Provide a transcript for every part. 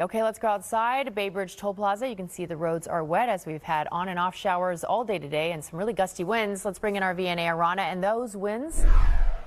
Okay, let's go outside. Bay Bridge Toll Plaza. You can see the roads are wet as we've had on and off showers all day today and some really gusty winds. Let's bring in our Vianey Arana, and those winds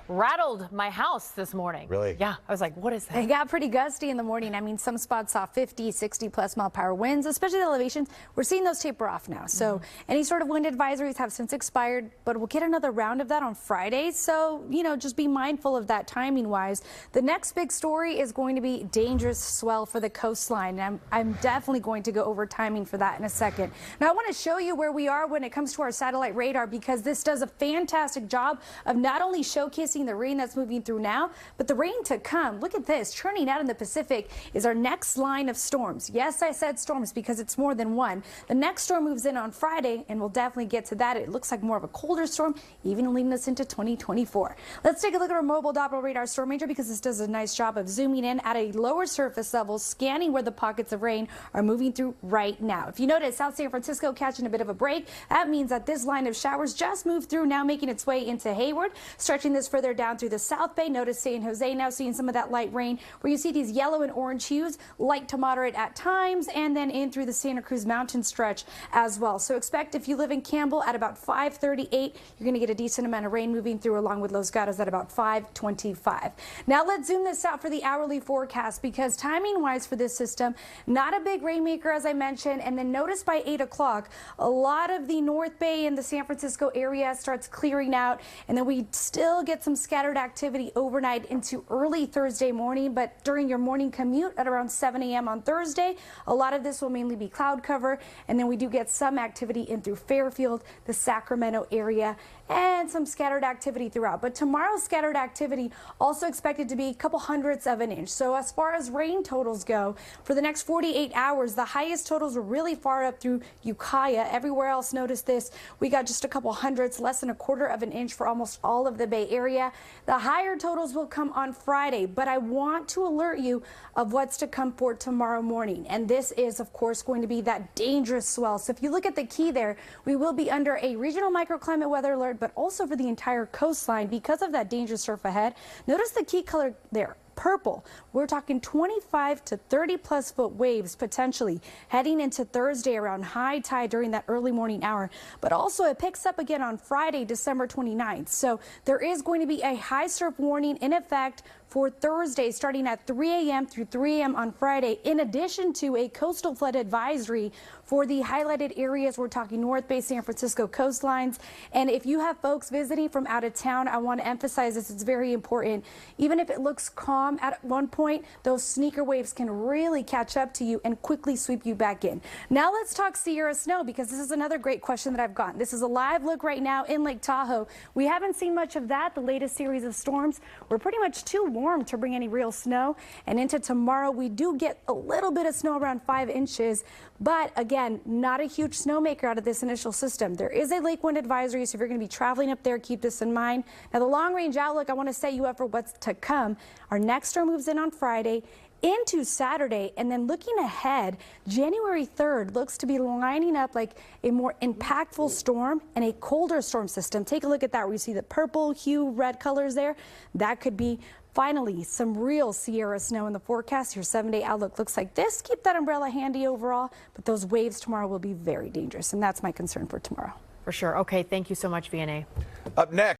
rattled my house this morning. Really? Yeah, I was like, what is that? It got pretty gusty in the morning. I mean, some spots saw 50, 60 plus mile per hour winds, especially the elevations. We're seeing those taper off now. So any sort of wind advisories have since expired, but we'll get another round of that on Friday. So, just be mindful of that timing wise. The next big story is going to be dangerous swell for the coastline. And I'm definitely going to go over timing for that in a second. Now, I want to show you where we are when it comes to our satellite radar, because this does a fantastic job of not only showcasing the rain that's moving through now, but the rain to come. Look at this. Churning out in the Pacific is our next line of storms. Yes, I said storms because it's more than one. The next storm moves in on Friday, and we'll definitely get to that. It looks like more of a colder storm, even leading us into 2024. Let's take a look at our mobile Doppler radar storm ranger, because this does a nice job of zooming in at a lower surface level, scanning where the pockets of rain are moving through right now. If you notice, South San Francisco catching a bit of a break. That means that this line of showers just moved through, now making its way into Hayward, stretching this further down through the South Bay. Notice San Jose now seeing some of that light rain, where you see these yellow and orange hues, light to moderate at times, and then in through the Santa Cruz Mountain stretch as well. So expect, if you live in Campbell, at about 5:38, you're going to get a decent amount of rain moving through, along with Los Gatos at about 5:25. Now let's zoom this out for the hourly forecast, because timing wise for this system, not a big rainmaker as I mentioned. And then notice by 8 o'clock, a lot of the North Bay and the San Francisco area starts clearing out, and then we still get some scattered activity overnight into early Thursday morning. But during your morning commute at around 7 a.m. on Thursday, a lot of this will mainly be cloud cover, and then we do get some activity in through Fairfield, the Sacramento area, and some scattered activity throughout. But tomorrow's scattered activity also expected to be a couple hundredths of an inch. So as far as rain totals go, for the next 48 hours, the highest totals were really far up through Ukiah. Everywhere else, notice this, we got just a couple hundredths, less than a quarter of an inch for almost all of the Bay Area. The higher totals will come on Friday, but I want to alert you of what's to come for tomorrow morning. And this is, of course, going to be that dangerous swell. So if you look at the key there, we will be under a regional microclimate weather alert, but also for the entire coastline because of that dangerous surf ahead. Notice the key color there. Purple. We're talking 25 to 30 plus foot waves potentially heading into Thursday around high tide during that early morning hour. But also it picks up again on Friday, December 29th. So there is going to be a high surf warning in effect for Thursday starting at 3 a.m. through 3 a.m. on Friday, in addition to a coastal flood advisory for the highlighted areas. We're talking North Bay, San Francisco coastlines. And if you have folks visiting from out of town, I want to emphasize this. It's very important. Even if it looks calm at one point, those sneaker waves can really catch up to you and quickly sweep you back in. Now let's talk Sierra snow, because this is another great question that I've gotten. This is a live look right now in Lake Tahoe. We haven't seen much of that. The latest series of storms were pretty much too warm to bring any real snow. And into tomorrow, we do get a little bit of snow, around 5 inches. But again, not a huge snowmaker out of this initial system. There is a lake wind advisory, so if you're going to be traveling up there, keep this in mind. Now, the long range outlook, I want to set you up for what's to come. Our next storm moves in on Friday into Saturday, and then looking ahead, January 3rd looks to be lining up like a more impactful storm and a colder storm system. Take a look at that, where you see the purple hue, red colors there. That could be finally some real Sierra snow in the forecast. Your 7-day outlook looks like this. Keep that umbrella handy overall, but those waves tomorrow will be very dangerous, and that's my concern for tomorrow. For sure. Okay, thank you so much, Vianey. Up next.